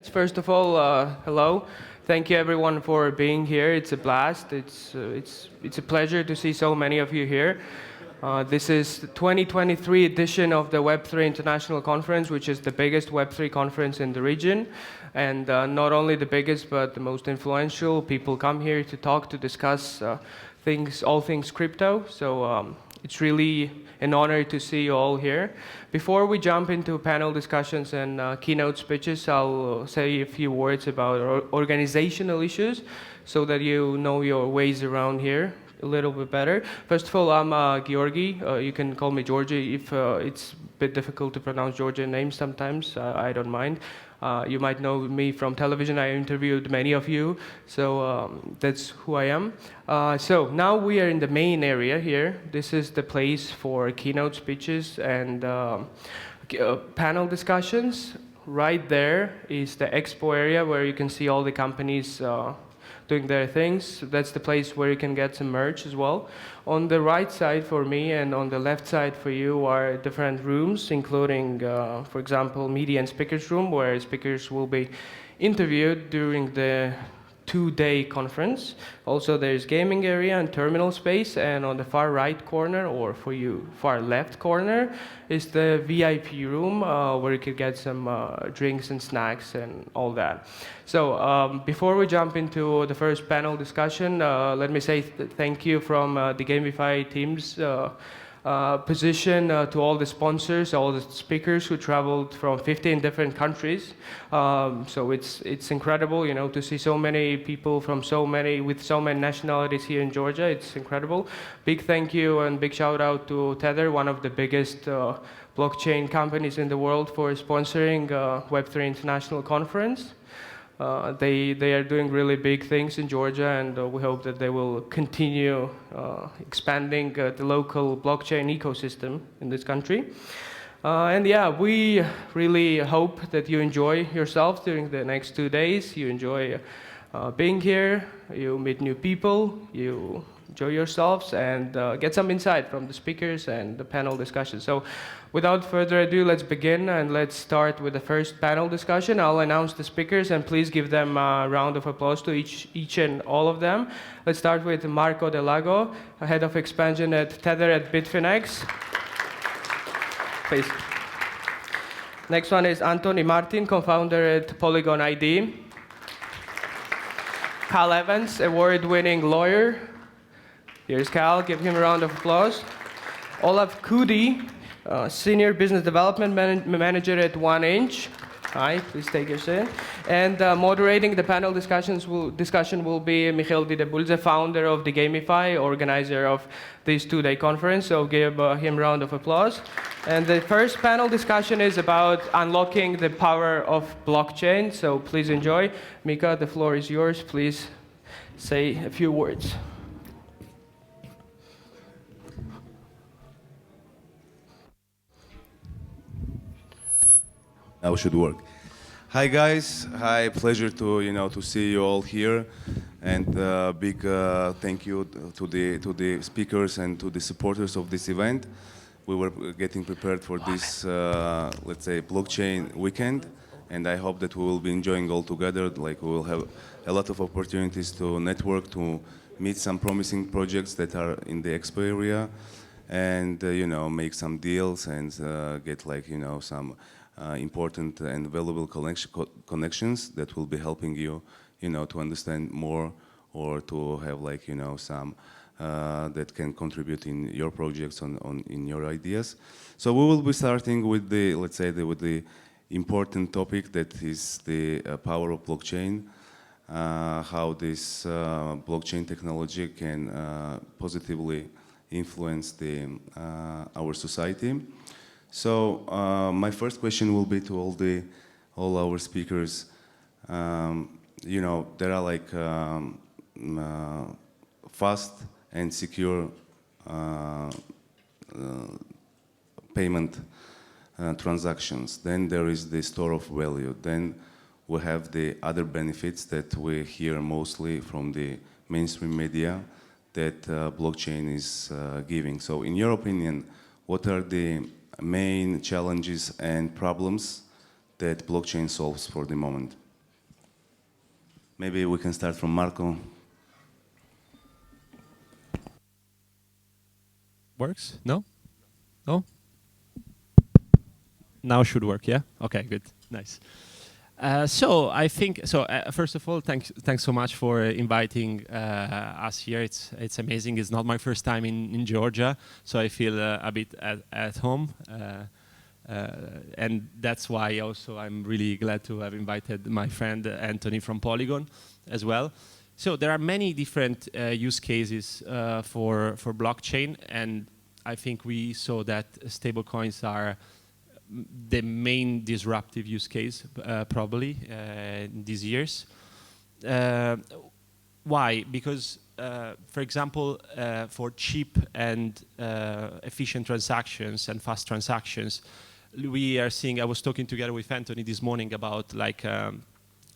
First of all, hello. Thank you everyone for being here. It's a blast. It's a pleasure to see so many of you here. This is the 2023 edition of the Web3 International Conference, which is the biggest Web3 conference in the region. And not only the biggest, but the most influential. People come here to talk, to discuss all things crypto. So it's really an honor to see you all here. Before we jump into panel discussions and keynote speeches, I'll say a few words about organizational issues so that you know your ways around here a little bit better. First of all, I'm Georgi. You can call me Georgi if it's a bit difficult to pronounce Georgian names sometimes. I don't mind. You might know me from television. I interviewed many of you, so that's who I am. So now we are in the main area here. This is the place for keynote speeches and panel discussions. Right there is the expo area where you can see all the companies doing their things. That's the place where you can get some merch as well. On the right side for me and on the left side for you are different rooms, including, for example, media and speakers room, where speakers will be interviewed during the two-day conference. Also, there's gaming area and terminal space, and on the far right corner, or for you, far left corner, is the VIP room where you could get some drinks and snacks and all that. So before we jump into the first panel discussion, let me say thank you from the Degamefi team's position to all the sponsors, all the speakers who traveled from 15 different countries. So it's incredible, you know, to see so many people from with so many nationalities here in Georgia. It's incredible. Big thank you and big shout out to Tether, one of the biggest blockchain companies in the world, for sponsoring Web3 International Conference. They are doing really big things in Georgia, and we hope that they will continue expanding the local blockchain ecosystem in this country. And yeah, we really hope that you enjoy yourselves during the next 2 days. You enjoy being here, you meet new people, you enjoy yourselves, and get some insight from the speakers and the panel discussion. So without further ado, let's begin, and let's start with the first panel discussion. I'll announce the speakers, and please give them a round of applause to each and all of them. Let's start with Marco de Lago, head of expansion at Tether at Bitfinex. Please. Next one is Antoni Martin, co-founder at Polygon ID. Kyle Evans, award-winning lawyer. Here's Kyle, give him a round of applause. Olaf Kudin, Senior Business Development Manager at 1inch. Hi, please take your seat. And moderating the panel discussion will be Mikheil Didebulidze, founder of Degamefi, organizer of this two-day conference. So give him a round of applause. And the first panel discussion is about unlocking the power of blockchain. So please enjoy. Mika, the floor is yours. Please say a few words. Now should work. Hi guys, hi, pleasure to see you all here, and big thank you to the speakers and to the supporters of this event. We were getting prepared for this, let's say, blockchain weekend, and I hope that we will be enjoying all together. Like, we will have a lot of opportunities to network, to meet some promising projects that are in the expo area, and make some deals and get some important and valuable connections that will be helping you, to understand more, or to have some that can contribute in your projects, in your ideas. So we will be starting with the, let's say, with the important topic that is the power of blockchain, how this blockchain technology can positively influence our society. So my first question will be to all our speakers. There are fast and secure payment transactions. Then there is the store of value. Then we have the other benefits that we hear mostly from the mainstream media that blockchain is giving. So in your opinion, what are the main challenges and problems that blockchain solves for the moment? Maybe we can start from Marco. Works? No? No? Now should work, yeah? Okay, good, nice. So I think, first of all, thanks so much for inviting us here. It's amazing. It's not my first time in Georgia, so I feel a bit at home. And that's why also I'm really glad to have invited my friend Antoni from Polygon as well. So there are many different use cases for blockchain, and I think we saw that stablecoins are the main disruptive use case probably in these years. Why? Because, for example, for cheap and efficient transactions and fast transactions, we are seeing, I was talking together with Antoni this morning about like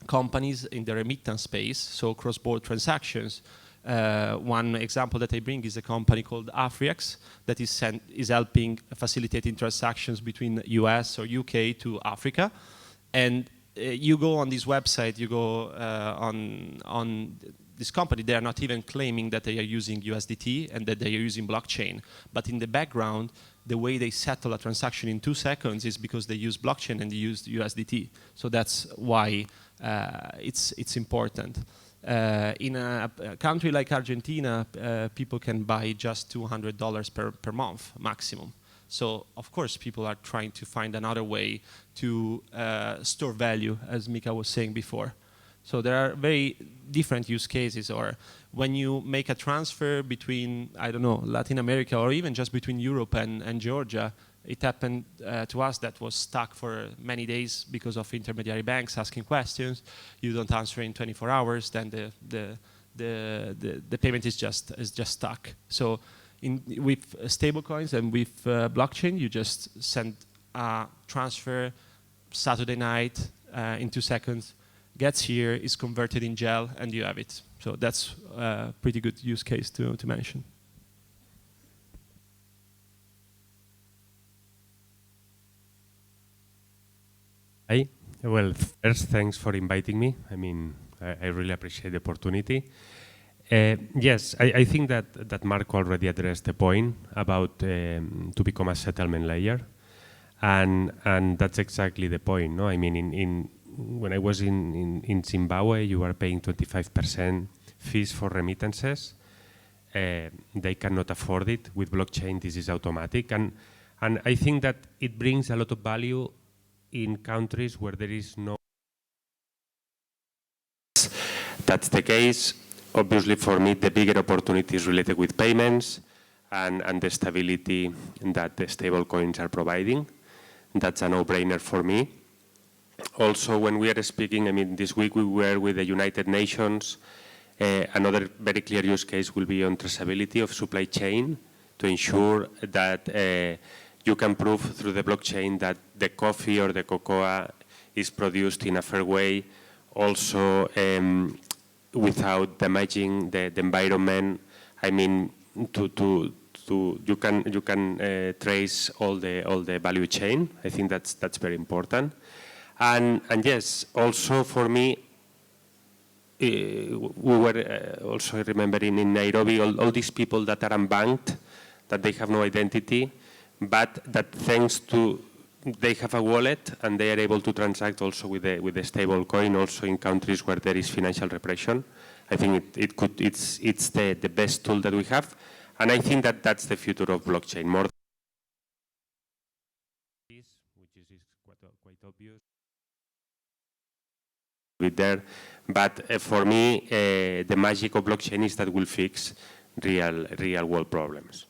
companies in the remittance space, so cross-border transactions. One example that I bring is a company called Afriex that is helping facilitating transactions between US or UK to Africa. And you go on this website, you go on this company, they are not even claiming that they are using USDT and that they are using blockchain. But in the background, the way they settle a transaction in 2 seconds is because they use blockchain and they use USDT. So that's why it's important. In a country like Argentina, people can buy just $200 per month maximum. So of course people are trying to find another way to store value, as Mikheil was saying before. So there are very different use cases, or when you make a transfer between, I don't know, Latin America, or even just between Europe and Georgia. It happened to us that was stuck for many days because of intermediary banks asking questions. You don't answer in 24 hours, then the payment is just stuck. So with stablecoins and with blockchain, you just send a transfer Saturday night in 2 seconds, gets here, is converted in gel, and you have it. So that's a pretty good use case to mention. Hi. Well, first, thanks for inviting me. I mean, I really appreciate the opportunity. Yes, I think that Marco already addressed the point about to become a settlement layer, and that's exactly the point. No, I mean, when I was in Zimbabwe, you were paying 25% fees for remittances. They cannot afford it. With blockchain, this is automatic, and I think that it brings a lot of value in countries where there is no. That's the case. Obviously, for me, the bigger opportunity is related with payments and the stability that the stable coins are providing. That's a no-brainer for me. Also, when we are speaking, I mean, this week we were with the United Nations. Another very clear use case will be on traceability of supply chain to ensure that you can prove through the blockchain that the coffee or the cocoa is produced in a fair way, also without damaging the environment. I mean, you can trace all the value chain. I think that's very important. And yes, also for me, we were also remembering in Nairobi all these people that are unbanked, that they have no identity, but that thanks to they have a wallet and they are able to transact also with the stable coin, also in countries where there is financial repression. I think it's the best tool that we have, and I think that that's the future of blockchain. More which is quite obvious with there, but for me, the magic of blockchain is that will fix real world problems.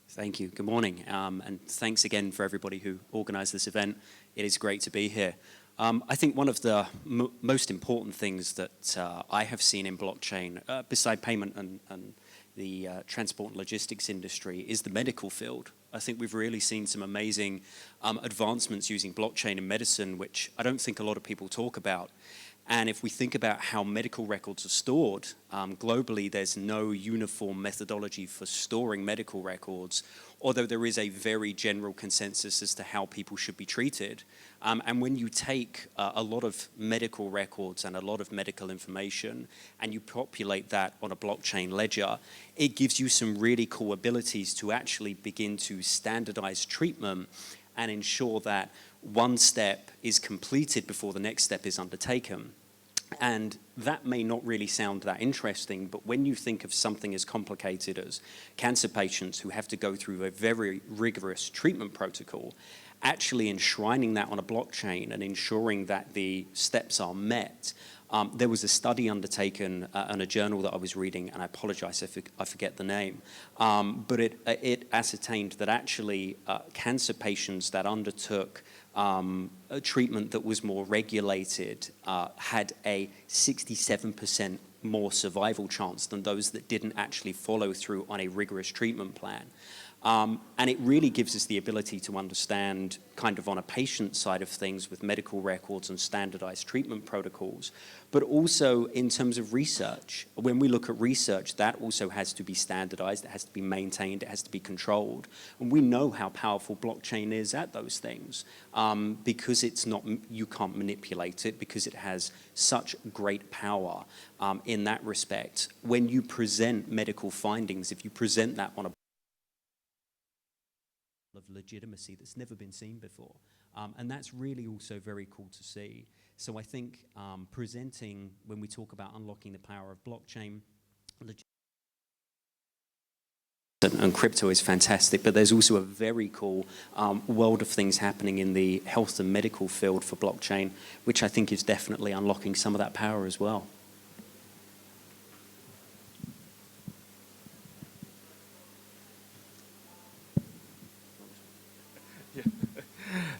Thank you. Good morning, and thanks again for everybody who organised this event. It is great to be here. I think one of the most important things that I have seen in blockchain, beside payment and the transport and logistics industry, is the medical field. I think we've really seen some amazing advancements using blockchain in medicine, which I don't think a lot of people talk about. And if we think about how medical records are stored, globally there's no uniform methodology for storing medical records, although there is a very general consensus as to how people should be treated. And when you take a lot of medical records and a lot of medical information and you populate that on a blockchain ledger, it gives you some really cool abilities to actually begin to standardize treatment and ensure that one step is completed before the next step is undertaken. And that may not really sound that interesting, but when you think of something as complicated as cancer patients who have to go through a very rigorous treatment protocol, actually enshrining that on a blockchain and ensuring that the steps are met. There was a study undertaken in a journal that I was reading, and I apologize if I forget the name, but it ascertained that actually cancer patients that undertook a treatment that was more regulated had a 67% more survival chance than those that didn't actually follow through on a rigorous treatment plan. And it really gives us the ability to understand kind of on a patient side of things with medical records and standardized treatment protocols, but also in terms of research. When we look at research, that also has to be standardized, it has to be maintained, it has to be controlled. And we know how powerful blockchain is at those things because it's not, you can't manipulate it because it has such great power in that respect. When you present medical findings, if you present that on a of legitimacy that's never been seen before. And that's really also very cool to see. So I think presenting, when we talk about unlocking the power of blockchain, and crypto is fantastic, but there's also a very cool world of things happening in the health and medical field for blockchain, which I think is definitely unlocking some of that power as well.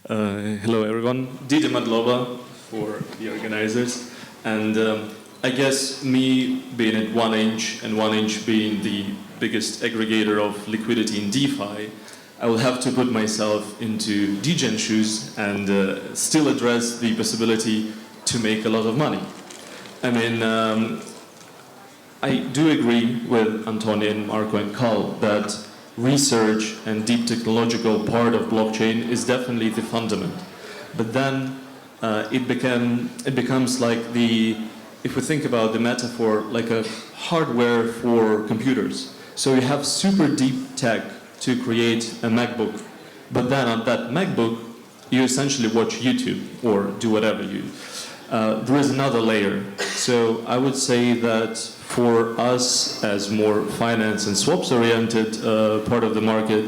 Hello everyone, Didebulidze for the organizers, and I guess me being at 1inch and 1inch being the biggest aggregator of liquidity in DeFi, I will have to put myself into Degen shoes and still address the possibility to make a lot of money. I mean, I do agree with Antoni and Marco and Carl that research and deep technological part of blockchain is definitely the fundament. But then it becomes like the, if we think about the metaphor, like a hardware for computers. So you have super deep tech to create a MacBook, but then on that MacBook, you essentially watch YouTube or do whatever you. There is another layer. So I would say that for us as more finance and swaps oriented part of the market,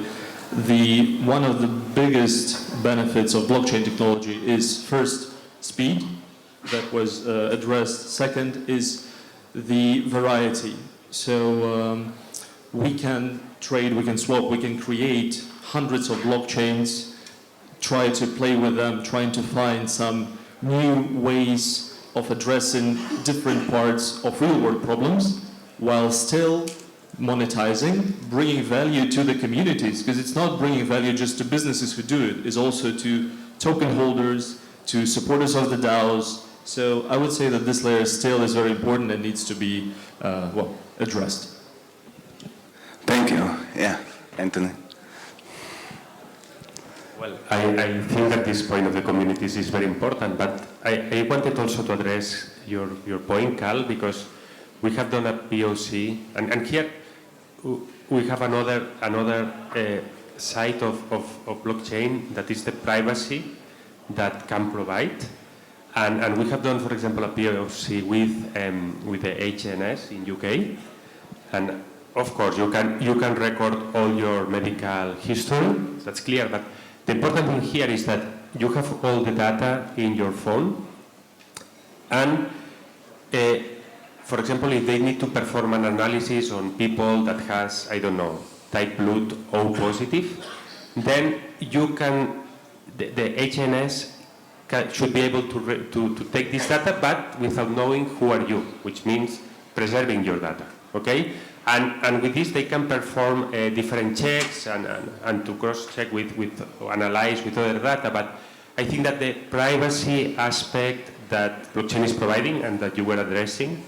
one of the biggest benefits of blockchain technology is first speed, that was addressed. Second is the variety. So we can trade, we can swap, we can create hundreds of blockchains, try to play with them, trying to find some new ways of addressing different parts of real-world problems while still monetizing, bringing value to the communities, because it's not bringing value just to businesses who do it, it's also to token holders, to supporters of the DAOs. So I would say that this layer still is very important and needs to be, well, addressed. Thank you. Yeah, Antoni. Well, I think that this point of the communities is very important, but I wanted also to address your point, Carl, because we have done a POC, and here we have another side of blockchain, that is the privacy that can provide. And we have done, for example, a POC with the HNS in UK, and of course you can record all your medical history, that's clear, but the important thing here is that you have all the data in your phone, and for example, if they need to perform an analysis on people that has, I don't know, type blood O positive, then you can, the HNS should be able to take this data, but without knowing who are you, which means preserving your data, okay? And with this, they can perform different checks and to cross-check with analyze with other data. But I think that the privacy aspect that blockchain is providing and that you were addressing,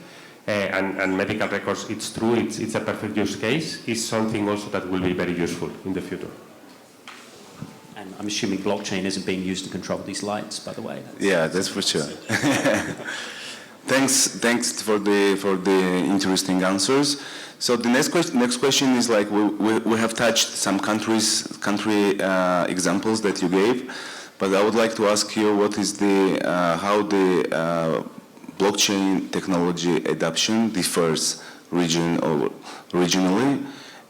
and medical records, it's true, it's a perfect use case, is something also that will be very useful in the future. And I'm assuming blockchain isn't being used to control these lights, by the way. Yeah, that's for sure. Thanks for the interesting answers. So the next question is like we have touched some country examples that you gave, but I would like to ask you what is the how the blockchain technology adoption differs regionally,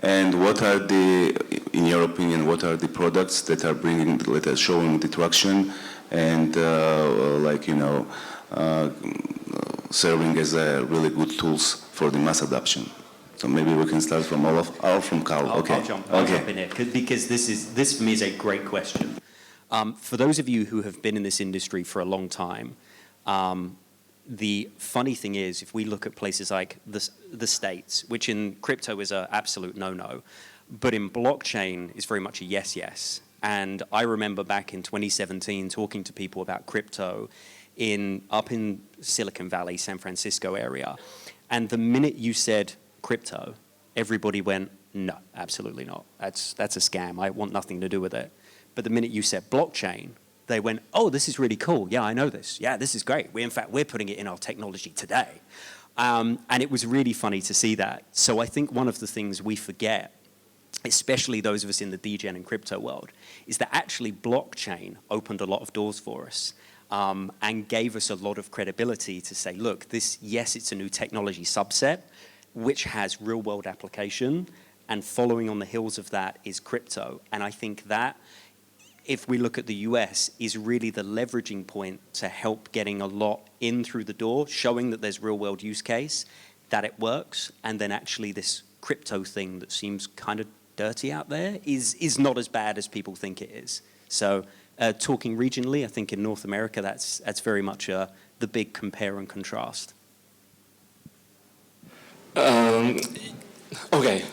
and what are in your opinion, what are the products that are showing the traction and serving as really good tools for the mass adoption? So maybe we can start from Olaf or from Carl. I'll jump in here because this for me is a great question. For those of you who have been in this industry for a long time, the funny thing is, if we look at places like the States, which in crypto is an absolute no-no, but in blockchain is very much a yes. And I remember back in 2017 talking to people about crypto up in Silicon Valley, San Francisco area, and the minute you said crypto, everybody went, no, absolutely not. That's a scam. I want nothing to do with it. But the minute you said blockchain, they went, oh, this is really cool. Yeah, I know this. Yeah, this is great. In fact, we're putting it in our technology today. And it was really funny to see that. So I think one of the things we forget, especially those of us in the degen and crypto world, is that actually blockchain opened a lot of doors for us and gave us a lot of credibility to say, look, yes, it's a new technology subset, which has real-world application, and following on the heels of that is crypto. And I think that, if we look at the US, is really the leveraging point to help getting a lot in through the door, showing that there's real-world use case, that it works, and then actually this crypto thing that seems kind of dirty out there is not as bad as people think it is. So talking regionally, I think in North America, that's very much the big compare and contrast. Okay,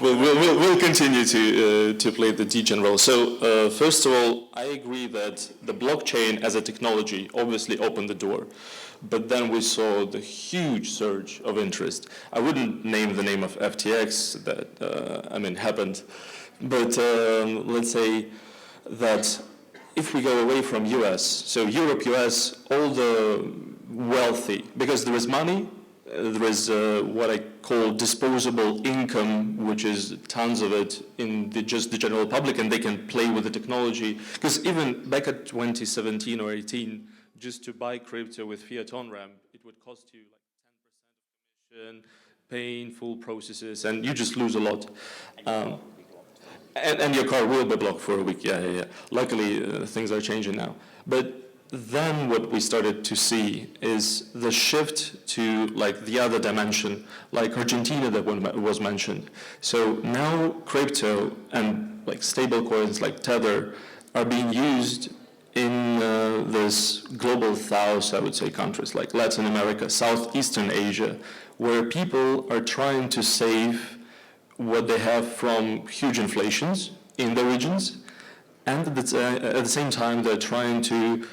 we'll continue to play the degen role. So first of all, I agree that the blockchain as a technology obviously opened the door, but then we saw the huge surge of interest. I wouldn't name the name of FTX that happened, but let's say that if we go away from US, so Europe, US, all the wealthy, because there is money. There is what I call disposable income, which is tons of it in just the general public, and they can play with the technology. Because even back at 2017 or 18, just to buy crypto with fiat on-ramp, it would cost you like 10% of commission, painful processes, and you just lose a lot. And your car will be blocked for a week, yeah. Luckily, things are changing now. But then what we started to see is the shift to like the other dimension, like Argentina that was mentioned. So now crypto and like stable coins like Tether are being used in this global south, I would say, countries like Latin America, Southeastern Asia, where people are trying to save what they have from huge inflations in the regions. And at the same time, they're trying to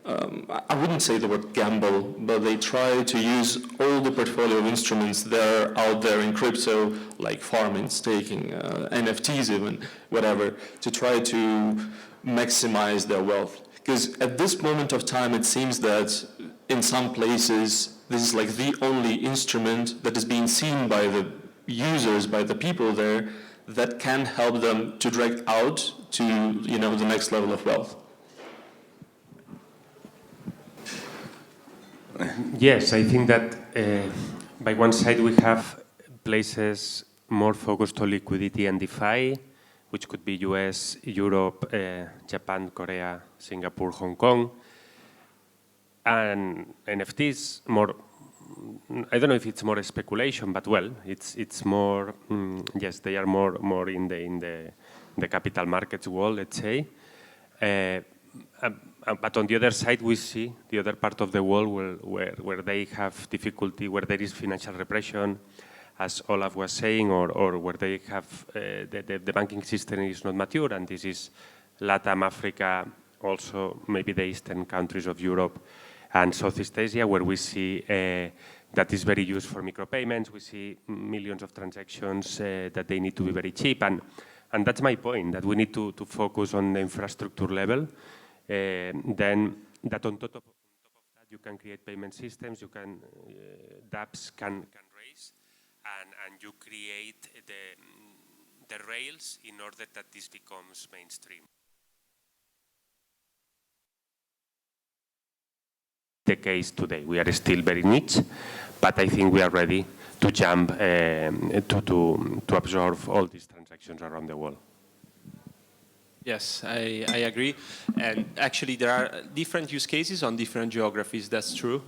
I wouldn't say the word gamble, but they try to use all the portfolio of instruments that are out there in crypto, like farming, staking, NFTs even, whatever, to try to maximize their wealth. Because at this moment of time, it seems that in some places, this is like the only instrument that is being seen by the users, by the people there, that can help them to drag out to the next level of wealth. Yes, I think that by one side we have places more focused on liquidity and DeFi, which could be US, Europe, Japan, Korea, Singapore, Hong Kong, and NFTs more. I don't know if it's more speculation, but well, it's more. Yes, they are more in the capital markets world, let's say. But on the other side, we see the other part of the world where they have difficulty, where there is financial repression, as Olaf was saying, or where they have the banking system is not mature, and this is Latam, Africa, also maybe the eastern countries of Europe and Southeast Asia, where we see that is very used for micropayments. We see millions of transactions that they need to be very cheap. And that's my point, that we need to focus on the infrastructure level. Then that on top of that, you can create payment systems, you can, dApps can raise, and you create the rails in order that this becomes mainstream. The case today, we are still very niche, but I think we are ready to jump to absorb all these transactions around the world. Yes, I agree. And actually, there are different use cases on different geographies. That's true.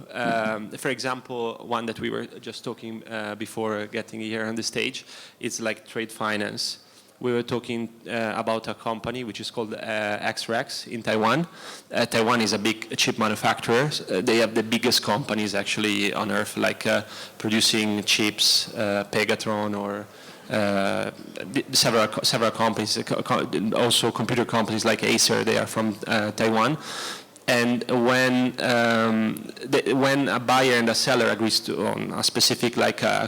For example, one that we were just talking before getting here on the stage, it's like trade finance. We were talking about a company which is called XREX in Taiwan. Taiwan is a big chip manufacturer. They have the biggest companies actually on earth, like producing chips, Pegatron, or several companies, also computer companies like Acer. They are from Taiwan. And when a buyer and a seller agrees on a specific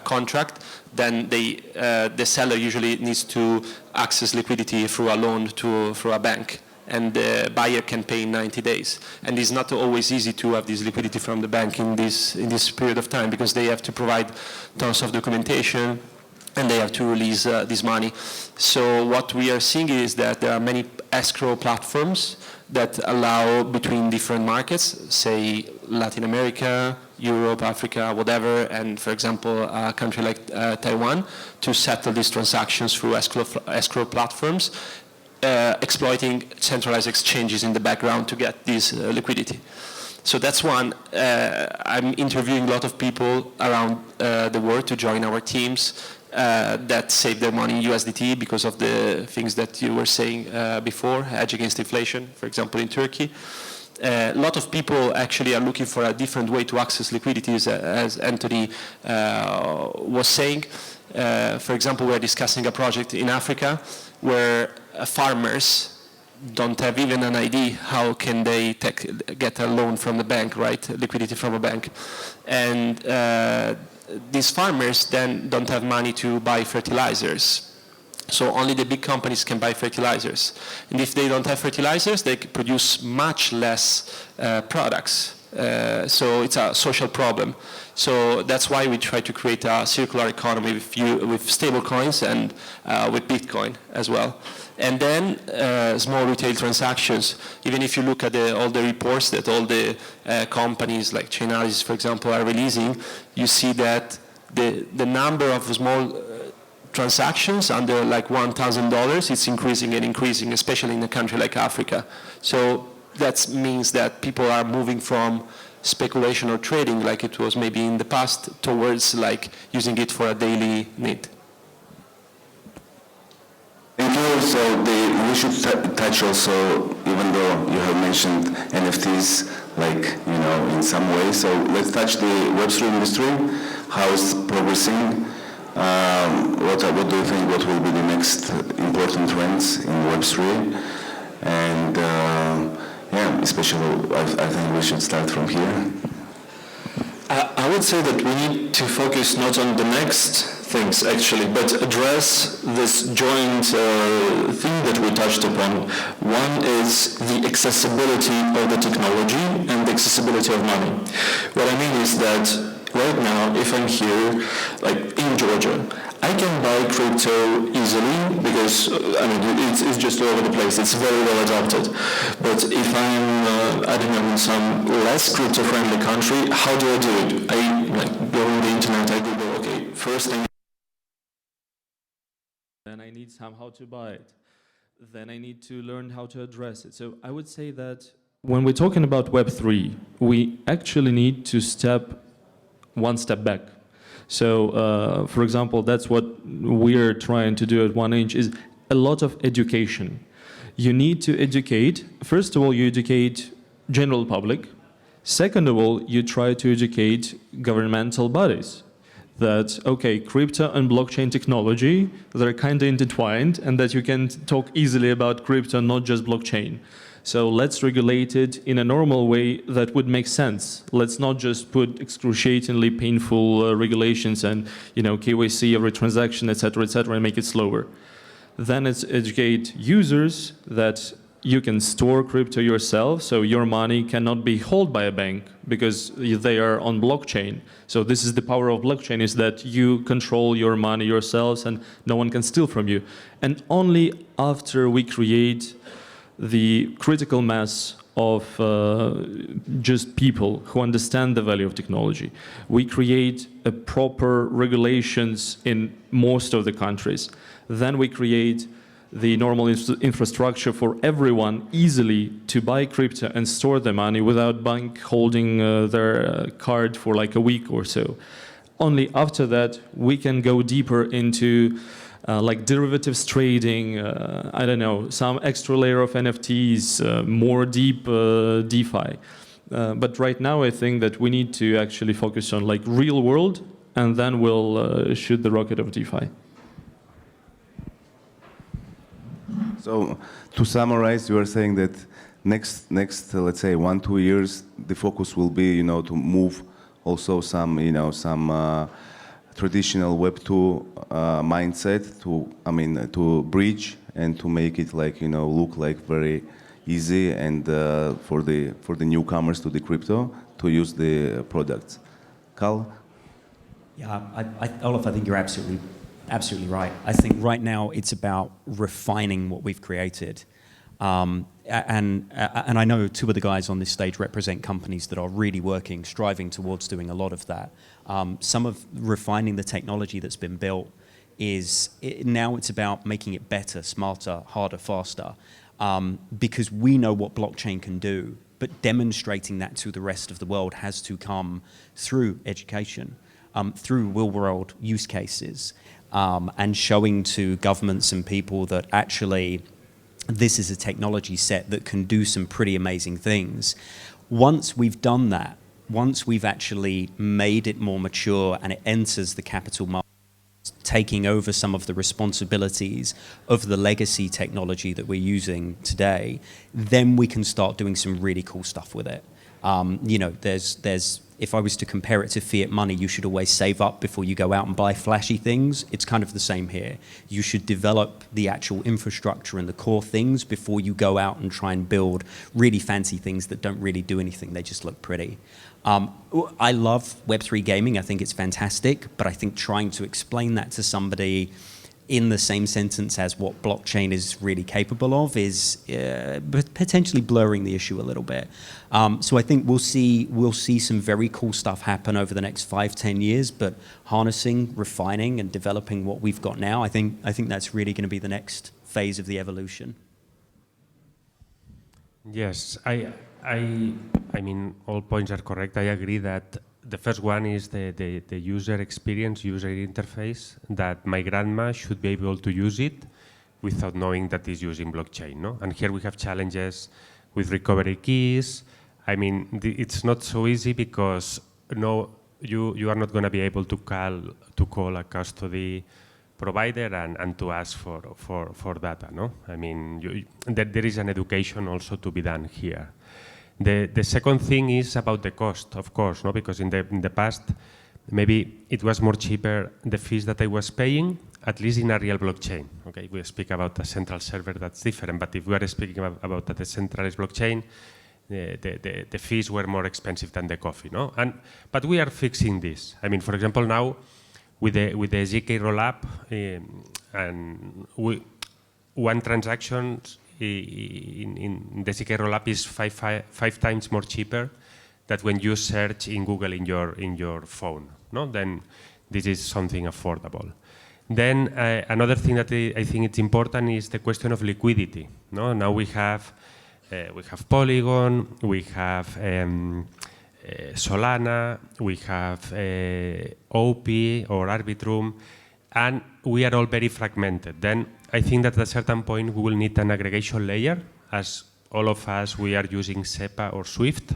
contract, then the seller usually needs to access liquidity through a loan through a bank, and the buyer can pay in 90 days. And it's not always easy to have this liquidity from the bank in this period of time, because they have to provide tons of documentation, and they have to release this money. So what we are seeing is that there are many escrow platforms that allow between different markets, say Latin America, Europe, Africa, whatever, and for example, a country like Taiwan, to settle these transactions through escrow platforms, exploiting centralized exchanges in the background to get this liquidity. So that's one. I'm interviewing a lot of people around the world to join our teams that save their money in USDT because of the things that you were saying before, hedge against inflation, for example, in Turkey. A lot of people actually are looking for a different way to access liquidity, as Antoni was saying. For example, we're discussing a project in Africa where farmers don't have even an idea how can they get a loan from the bank, right? Liquidity from a bank. And these farmers then don't have money to buy fertilizers. So only the big companies can buy fertilizers. And if they don't have fertilizers, they produce much less products. So it's a social problem. So that's why we try to create a circular economy with stable coins and with Bitcoin as well. And then small retail transactions. Even if you look at all the reports that all the companies like Chainalysis, for example, are releasing, you see that the number of small transactions under like $1,000, it's increasing and increasing, especially in a country like Africa. So that means that people are moving from speculation or trading, like it was maybe in the past, towards like using it for a daily need. Thank you. So we should touch also, even though you have mentioned NFTs, like, you know, in some way. So let's touch the Web3 industry. How is it progressing? What do you think? What will be the next important trends in Web3? And yeah, especially, I think we should start from here. I would say that we need to focus not on the next things actually, but address this joint thing that we touched upon. One is the accessibility of the technology and the accessibility of money. What I mean is that right now, if I'm here, like in Georgia, I can buy crypto easily because I mean it's just all over the place. It's very well adopted. But if I'm I don't know, in some less crypto-friendly country, how do I do it? I like go on the internet. I Google. Okay, first thing. Then I need somehow to buy it. Then I need to learn how to address it. So I would say that when we're talking about Web3, we actually need to step one step back. So, for example, that's what we're trying to do at 1inch is a lot of education. You need to educate. First of all, you educate general public. Second of all, you try to educate governmental bodies that, okay, crypto and blockchain technology, they're kind of intertwined and that you can talk easily about crypto, not just blockchain. So let's regulate it in a normal way that would make sense. Let's not just put excruciatingly painful regulations and KYC every transaction, etc., and make it slower. Then it's educate users that you can store crypto yourself, so your money cannot be held by a bank because they are on blockchain. So this is the power of blockchain, is that you control your money yourselves and no one can steal from you. And only after we create the critical mass of just people who understand the value of technology, we create a proper regulations in most of the countries. Then we create the normal infrastructure for everyone easily to buy crypto and store their money without bank holding their card for like a week or so. Only after that we can go deeper into like derivatives trading, I don't know, some extra layer of NFTs, more deep DeFi. But right now I think that we need to actually focus on like real world, and then we'll shoot the rocket of DeFi. So to summarize, you are saying that next let's say 1-2 years, the focus will be to move also some traditional Web2 mindset to bridge and to make it like look like very easy and for the newcomers to the crypto to use the products. Carl? Yeah, Olaf, I think you're absolutely right. I think right now it's about refining what we've created. And I know two of the guys on this stage represent companies that are really working, striving towards doing a lot of that. Some of refining the technology that's been built now it's about making it better, smarter, harder, faster, because we know what blockchain can do, but demonstrating that to the rest of the world has to come through education, through real-world use cases, and showing to governments and people that actually this is a technology set that can do some pretty amazing things. Once we've done that, once we've actually made it more mature and it enters the capital market, taking over some of the responsibilities of the legacy technology that we're using today, then we can start doing some really cool stuff with it. If I was to compare it to fiat money, you should always save up before you go out and buy flashy things. It's kind of the same here. You should develop the actual infrastructure and the core things before you go out and try and build really fancy things that don't really do anything. They just look pretty. I love Web3 gaming. I think it's fantastic, but I think trying to explain that to somebody in the same sentence as what blockchain is really capable of is potentially blurring the issue a little bit. So I think we'll see some very cool stuff happen over the next 5-10 years, but harnessing, refining, and developing what we've got now, I think that's really going to be the next phase of the evolution. Yes, I mean, all points are correct. I agree that the first one is the user experience, user interface, that my grandma should be able to use it without knowing that it's using blockchain. No? And here we have challenges with recovery keys. I mean, it's not so easy because you are not going to be able to call a custody provider and to ask for data. No? I mean, there is an education also to be done here. The second thing is about the cost, of course, no? Because in the past, maybe it was more cheaper, the fees that I was paying, at least in a real blockchain. Okay, we speak about a central server, that's different, but if we are speaking about a decentralized blockchain, the fees were more expensive than the coffee, no? But we are fixing this. I mean, for example, now with the ZK rollup, and one transaction in the ZK rollup is five times more cheaper than when you search in Google in your phone. No, then this is something affordable. Then another thing that I think it's important is the question of liquidity. No, now we have Polygon, we have Solana, we have OP or Arbitrum, and we are all very fragmented. Then I think that at a certain point we will need an aggregation layer. As all of us, we are using SEPA or Swift,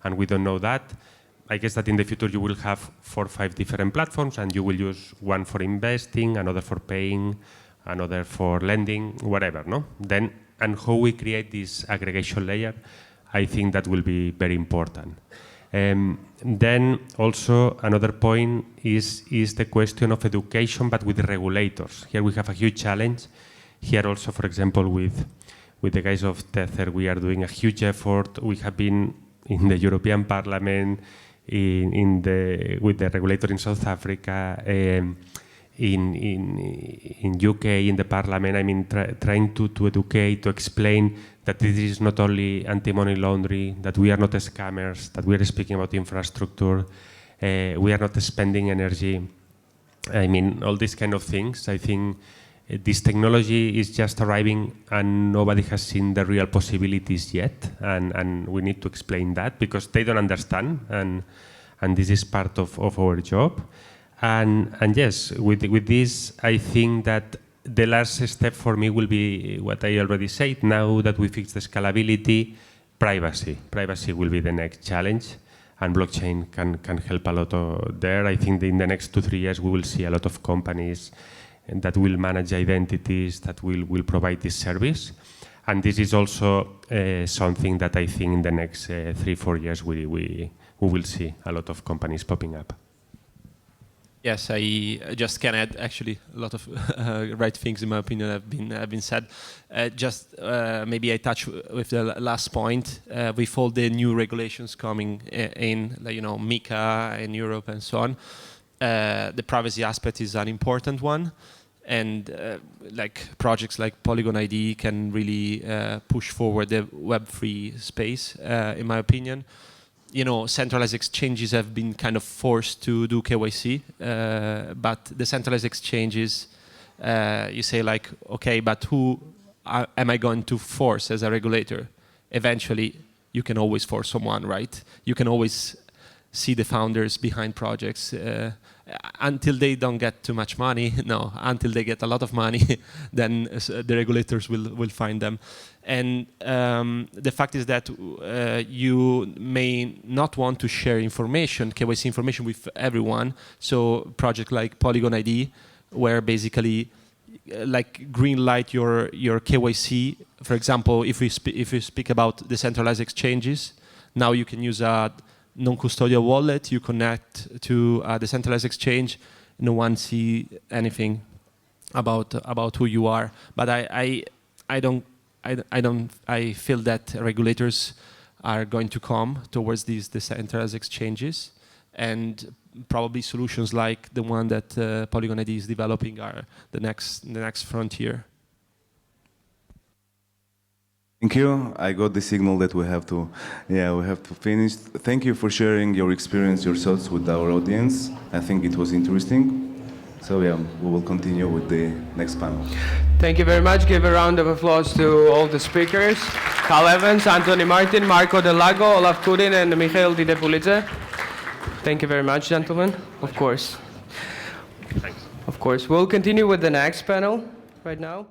and we don't know that. I guess that in the future you will have 4 or 5 different platforms, and you will use one for investing, another for paying, another for lending, whatever. No? Then and how we create this aggregation layer, I think that will be very important. Then also another point is the question of education, but with the regulators. Here we have a huge challenge. Here also, for example, with the guys of Tether, we are doing a huge effort. We have been in the European Parliament, with the regulator in South Africa, in UK, in the Parliament. I mean, trying to educate, to explain that this is not only anti-money laundering, that we are not scammers, that we are speaking about infrastructure, we are not spending energy. I mean, all these kind of things. I think this technology is just arriving and nobody has seen the real possibilities yet. And we need to explain that because they don't understand. And this is part of our job. And yes, with this, I think that the last step for me will be what I already said. Now that we fix the scalability, privacy. Privacy will be the next challenge, and blockchain can help a lot there. I think that in the next 2-3 years, we will see a lot of companies that will manage identities, that will provide this service. And this is also something that I think in the next 3-4 years, we will see a lot of companies popping up. Yes, I just can add actually a lot of right things in my opinion have been said. Just maybe I touch with the last point. With all the new regulations coming in, like, MiCA in Europe and so on, the privacy aspect is an important one, and like projects like Polygon ID can really push forward the Web3 space, in my opinion. Centralized exchanges have been kind of forced to do KYC, but the centralized exchanges, you say like, okay, but who am I going to force as a regulator? Eventually, you can always force someone, right? You can always see the founders behind projects until they don't get too much money. No, until they get a lot of money, then the regulators will find them. And the fact is that you may not want to share information, KYC information with everyone. So project like Polygon ID, where basically like green light your KYC. For example, if we speak about decentralized exchanges, now you can use a non-custodial wallet. You connect to a decentralized exchange. No one see anything about who you are. But I feel that regulators are going to come towards these decentralized exchanges, and probably solutions like the one that Polygon ID is developing are the next frontier. Thank you. I got the signal that we have to finish. Thank you for sharing your experience, your thoughts with our audience. I think it was interesting. So yeah, we will continue with the next panel. Thank you very much. Give a round of applause to all the speakers. Carl Evans, Antoni Martin, Marco del Lago, Olaf Kudin, and Mikheil Didebulidze. Thank you very much, gentlemen. Of course. Thanks. Of course. We'll continue with the next panel right now.